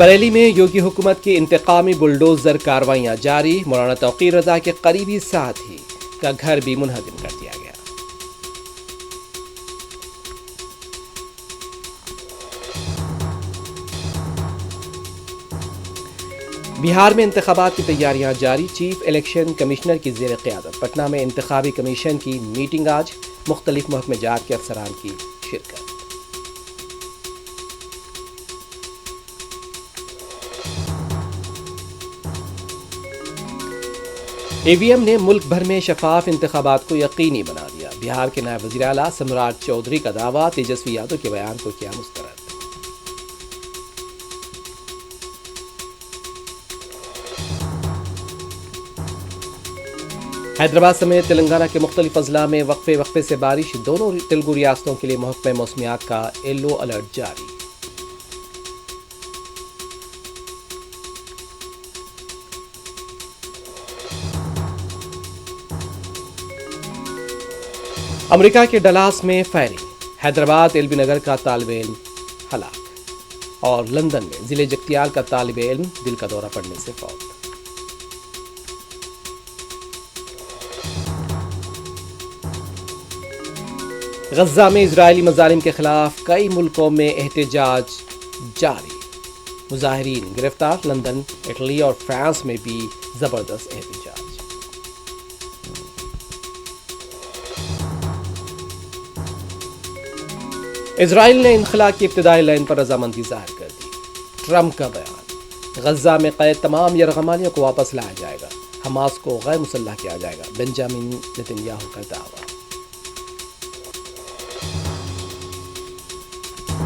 بریلی میں یوگی حکومت کی انتقامی بلڈوزر کارروائیاں جاری، مولانا توقیر رضا کے قریبی ساتھی کا گھر بھی منہدم کر دیا گیا۔ بہار میں انتخابات کی تیاریاں جاری، چیف الیکشن کمشنر کی زیر قیادت پٹنہ میں انتخابی کمیشن کی میٹنگ آج، مختلف محکمہ جات کے افسران کی شرکت۔ ای وی ایم نے ملک بھر میں شفاف انتخابات کو یقینی بنا دیا، بہار کے نائب وزیر اعلیٰ سمراٹ چودھری کا دعویٰ، تیجسوی یادو کے بیان کو کیا مسترد۔ حیدرآباد سمیت تلنگانہ کے مختلف اضلاع میں وقفے سے بارش، دونوں تلگو ریاستوں کے لیے محکمہ موسمیات کا یلو الرٹ جاری۔ امریکہ کے ڈلاس میں firing, Hyderabad L B Nagar کا طالب علم ہلاک، اور لندن میں ضلع جگتیال کا طالب علم دل کا دورہ پڑنے سے فوت۔ غزہ میں اسرائیلی مظالم کے خلاف کئی ملکوں میں احتجاج جاری، مظاہرین گرفتار، لندن، اٹلی اور فرانس میں بھی زبردست احتجاج۔ اسرائیل نے انخلا کی ابتدائی لائن پر رضامندی ظاہر کر دی، ٹرمپ کا بیان، غزہ میں قید تمام یرغمالیوں کو واپس لایا جائے گا، حماس کو غیر مسلح کیا جائے گا، بنجامن نتن یاہو کا دعویٰ۔